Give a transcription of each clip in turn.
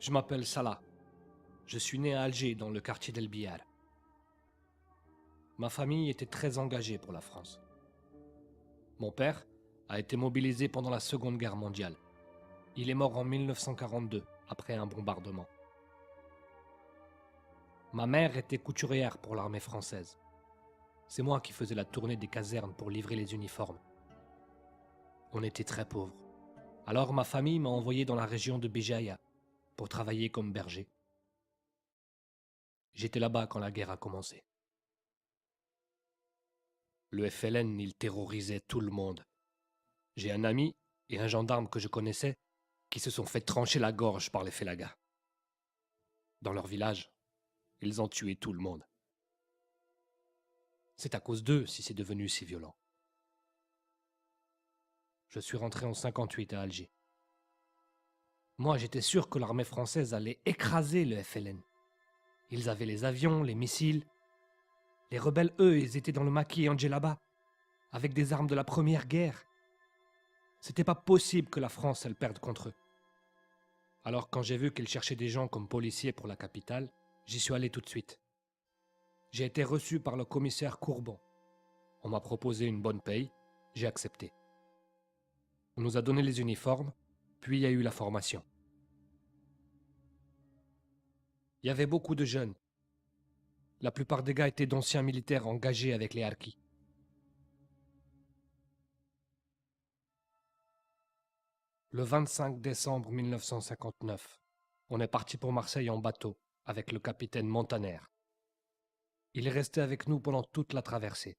Je m'appelle Salah. Je suis né à Alger, dans le quartier d'El Biar. Ma famille était très engagée pour la France. Mon père a été mobilisé pendant la Seconde Guerre mondiale. Il est mort en 1942, après un bombardement. Ma mère était couturière pour l'armée française. C'est moi qui faisais la tournée des casernes pour livrer les uniformes. On était très pauvres. Alors ma famille m'a envoyé dans la région de Béjaïa pour travailler comme berger. J'étais là-bas quand la guerre a commencé. Le FLN, il terrorisait tout le monde. J'ai un ami et un gendarme que je connaissais qui se sont fait trancher la gorge par les félagas. Dans leur village, ils ont tué tout le monde. C'est à cause d'eux si c'est devenu si violent. Je suis rentré en 58 à Alger. Moi, j'étais sûr que l'armée française allait écraser le FLN. Ils avaient les avions, les missiles. Les rebelles, eux, ils étaient dans le maquis et Djellaba, avec des armes de la première guerre. C'était pas possible que la France, elle perde contre eux. Alors quand j'ai vu qu'ils cherchaient des gens comme policiers pour la capitale, j'y suis allé tout de suite. J'ai été reçu par le commissaire Courbon. On m'a proposé une bonne paye, j'ai accepté. On nous a donné les uniformes, puis il y a eu la formation. Il y avait beaucoup de jeunes. La plupart des gars étaient d'anciens militaires engagés avec les harkis. Le 25 décembre 1959, on est parti pour Marseille en bateau avec le capitaine Montaner. Il est resté avec nous pendant toute la traversée.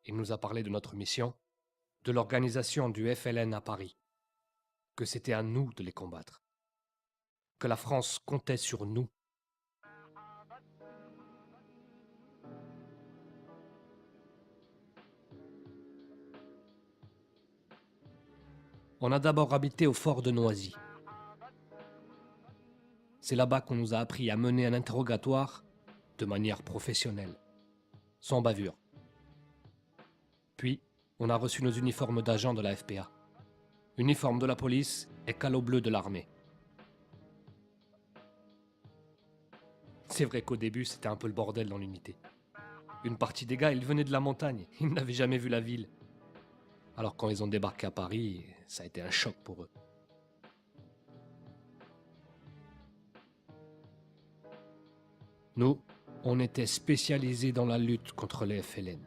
Il nous a parlé de notre mission, de l'organisation du FLN à Paris, que c'était à nous de les combattre, que la France comptait sur nous. On a d'abord habité au fort de Noisy. C'est là-bas qu'on nous a appris à mener un interrogatoire de manière professionnelle, sans bavure. Puis, on a reçu nos uniformes d'agents de la FPA, uniforme de la police et calot bleu de l'armée. C'est vrai qu'au début, c'était un peu le bordel dans l'unité. Une partie des gars, ils venaient de la montagne, ils n'avaient jamais vu la ville. Alors quand ils ont débarqué à Paris, ça a été un choc pour eux. Nous, on était spécialisés dans la lutte contre les FLN.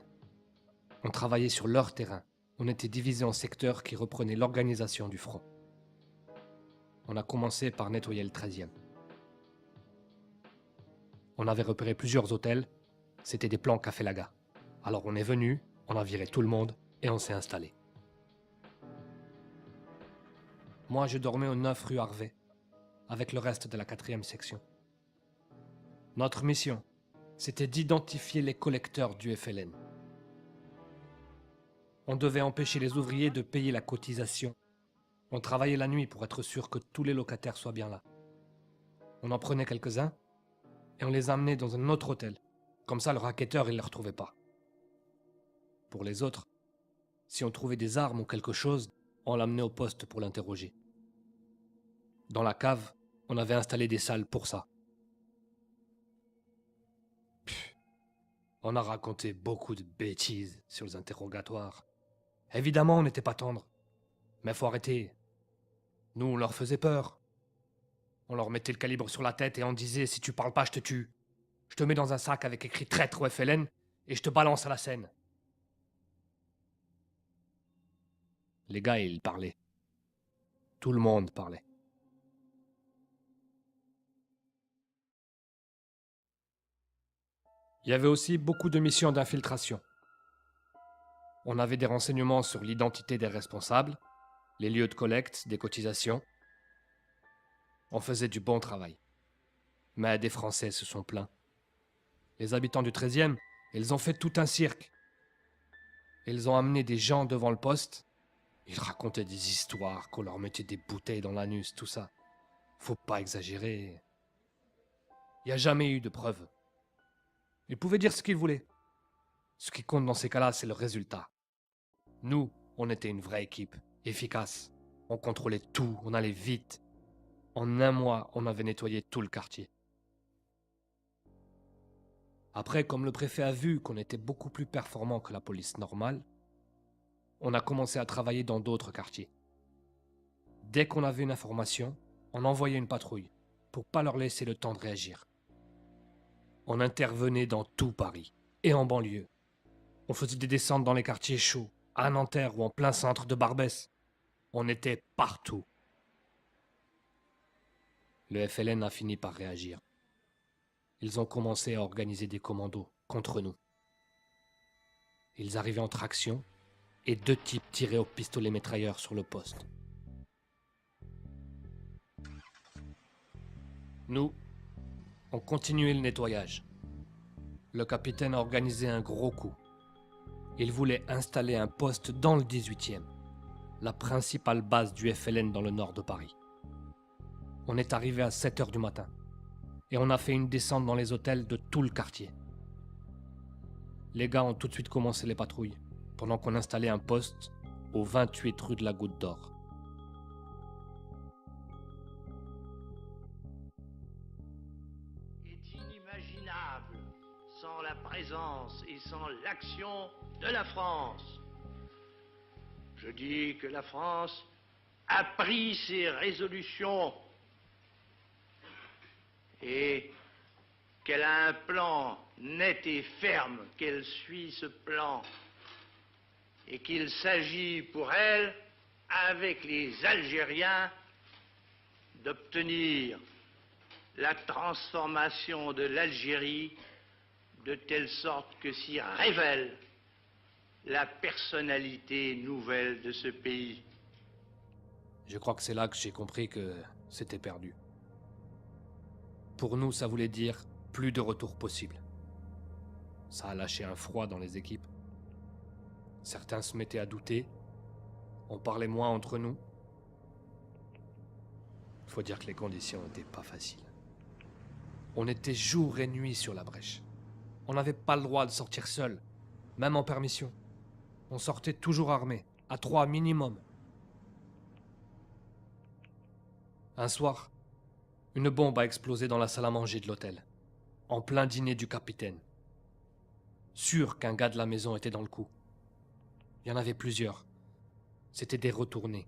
On travaillait sur leur terrain. On était divisés en secteurs qui reprenaient l'organisation du front. On a commencé par nettoyer le 13e. On avait repéré plusieurs hôtels. C'était des plans Café Laga. Alors on est venu, on a viré tout le monde et on s'est installé. Moi, je dormais au 9 rue Harvey, avec le reste de la 4e section. Notre mission, c'était d'identifier les collecteurs du FLN. On devait empêcher les ouvriers de payer la cotisation. On travaillait la nuit pour être sûr que tous les locataires soient bien là. On en prenait quelques-uns et on les amenait dans un autre hôtel. Comme ça, le racketteur, il ne les retrouvait pas. Pour les autres, si on trouvait des armes ou quelque chose, on l'amenait au poste pour l'interroger. Dans la cave, on avait installé des salles pour ça. On a raconté beaucoup de bêtises sur les interrogatoires. Évidemment, on n'était pas tendre. Mais faut arrêter. Nous, on leur faisait peur. On leur mettait le calibre sur la tête et on disait « Si tu parles pas, je te tue. Je te mets dans un sac avec écrit traître au FLN et je te balance à la Seine. » Les gars, ils parlaient. Tout le monde parlait. Il y avait aussi beaucoup de missions d'infiltration. On avait des renseignements sur l'identité des responsables, les lieux de collecte, des cotisations. On faisait du bon travail. Mais des Français se sont plaints. Les habitants du 13e, ils ont fait tout un cirque. Ils ont amené des gens devant le poste. Ils racontaient des histoires, qu'on leur mettait des bouteilles dans l'anus, tout ça. Faut pas exagérer. Il n'y a jamais eu de preuves. Ils pouvaient dire ce qu'ils voulaient. Ce qui compte dans ces cas-là, c'est le résultat. Nous, on était une vraie équipe, efficace. On contrôlait tout, on allait vite. En un mois, on avait nettoyé tout le quartier. Après, comme le préfet a vu qu'on était beaucoup plus performant que la police normale, on a commencé à travailler dans d'autres quartiers. Dès qu'on avait une information, on envoyait une patrouille, pour pas leur laisser le temps de réagir. On intervenait dans tout Paris, et en banlieue. On faisait des descentes dans les quartiers chauds, à Nanterre ou en plein centre de Barbès. On était partout. Le FLN a fini par réagir. Ils ont commencé à organiser des commandos contre nous. Ils arrivaient en traction et 2 types tiraient au pistolet mitrailleur sur le poste. Nous, on continuait le nettoyage. Le capitaine a organisé un gros coup. Il voulait installer un poste dans le 18e, la principale base du FLN dans le nord de Paris. On est arrivé à 7 h du matin et on a fait une descente dans les hôtels de tout le quartier. Les gars ont tout de suite commencé les patrouilles, pendant qu'on installait un poste au 28 rue de la Goutte d'Or. Est inimaginable sans la présence et sans l'action de la France. Je dis que la France a pris ses résolutions et qu'elle a un plan net et ferme, qu'elle suit ce plan et qu'il s'agit pour elle, avec les Algériens, d'obtenir la transformation de l'Algérie de telle sorte que s'y révèle la personnalité nouvelle de ce pays. Je crois que c'est là que j'ai compris que c'était perdu. Pour nous, ça voulait dire plus de retour possible. Ça a lâché un froid dans les équipes. Certains se mettaient à douter. On parlait moins entre nous. Faut dire que les conditions n'étaient pas faciles. On était jour et nuit sur la brèche. On n'avait pas le droit de sortir seul, même en permission. On sortait toujours armés, à 3 minimum. Un soir, une bombe a explosé dans la salle à manger de l'hôtel, en plein dîner du capitaine. Sûr qu'un gars de la maison était dans le coup. Il y en avait plusieurs. C'était des retournés.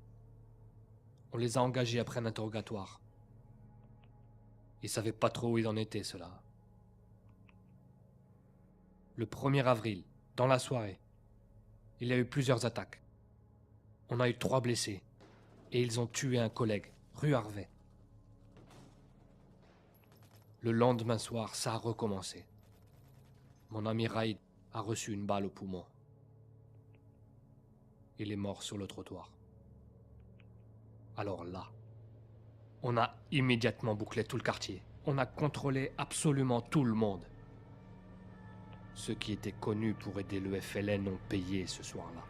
On les a engagés après un interrogatoire. Ils savaient pas trop où ils en étaient, ceux-là. Le 1er avril, dans la soirée, il y a eu plusieurs attaques. On a eu 3 blessés, et ils ont tué un collègue, rue Harvey. Le lendemain soir, ça a recommencé. Mon ami Raïd a reçu une balle au poumon. Il est mort sur le trottoir. Alors là, on a immédiatement bouclé tout le quartier. On a contrôlé absolument tout le monde. Ceux qui étaient connus pour aider le FLN ont payé ce soir-là.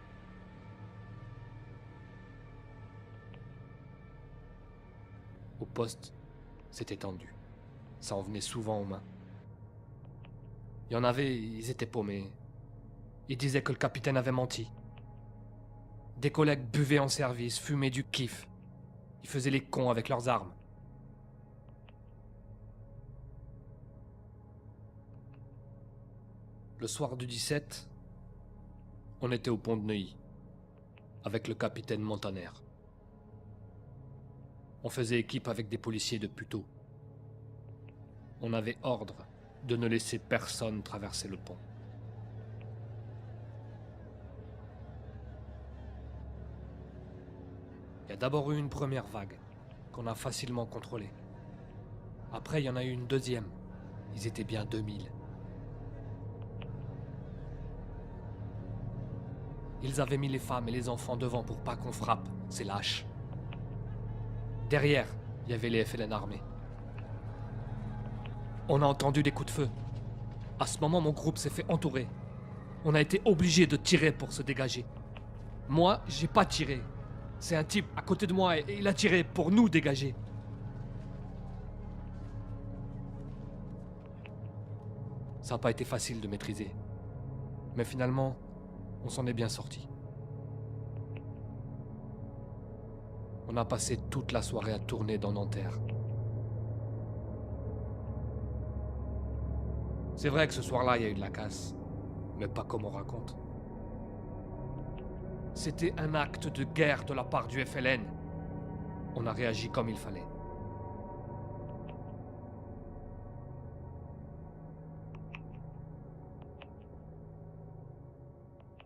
Au poste, c'était tendu. Ça en venait souvent aux mains. Il y en avait, ils étaient paumés. Ils disaient que le capitaine avait menti. Des collègues buvaient en service, fumaient du kiff. Ils faisaient les cons avec leurs armes. Le soir du 17, on était au pont de Neuilly, avec le capitaine Montaner. On faisait équipe avec des policiers de Puteaux. On avait ordre de ne laisser personne traverser le pont. Il y a d'abord eu une première vague, qu'on a facilement contrôlée. Après, il y en a eu une deuxième. Ils étaient bien 2000. Ils avaient mis les femmes et les enfants devant pour pas qu'on frappe, c'est lâche. Derrière, il y avait les FLN armés. On a entendu des coups de feu. À ce moment, mon groupe s'est fait entourer. On a été obligé de tirer pour se dégager. Moi, j'ai pas tiré. C'est un type à côté de moi et il a tiré pour nous dégager. Ça n'a pas été facile de maîtriser. Mais finalement, on s'en est bien sorti. On a passé toute la soirée à tourner dans Nanterre. C'est vrai que ce soir-là, il y a eu de la casse, mais pas comme on raconte. C'était un acte de guerre de la part du FLN. On a réagi comme il fallait.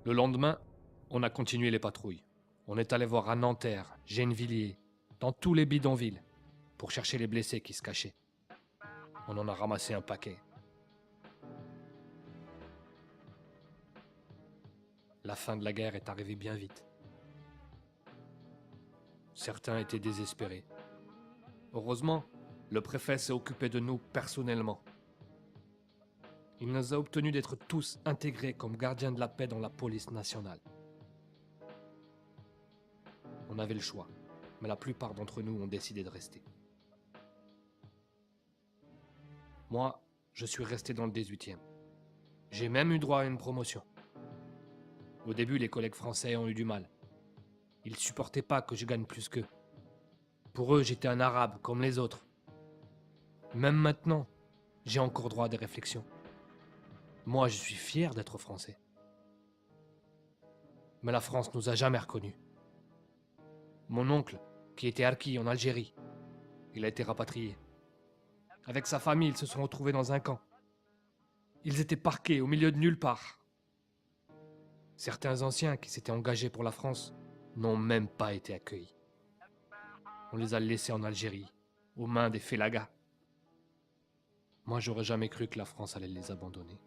Le lendemain, on a continué les patrouilles. On est allé voir à Nanterre, Gennevilliers, dans tous les bidonvilles, pour chercher les blessés qui se cachaient. On en a ramassé un paquet. La fin de la guerre est arrivée bien vite. Certains étaient désespérés. Heureusement, le préfet s'est occupé de nous personnellement. Il nous a obtenu d'être tous intégrés comme gardiens de la paix dans la police nationale. On avait le choix, mais la plupart d'entre nous ont décidé de rester. Moi, je suis resté dans le 18e. J'ai même eu droit à une promotion. Au début, les collègues français ont eu du mal. Ils supportaient pas que je gagne plus qu'eux. Pour eux, j'étais un arabe comme les autres. Même maintenant, j'ai encore droit à des réflexions. Moi, je suis fier d'être français. Mais la France nous a jamais reconnus. Mon oncle, qui était harki en Algérie, il a été rapatrié. Avec sa famille, ils se sont retrouvés dans un camp. Ils étaient parqués au milieu de nulle part. Certains anciens qui s'étaient engagés pour la France n'ont même pas été accueillis. On les a laissés en Algérie, aux mains des félagas. Moi, j'aurais jamais cru que la France allait les abandonner.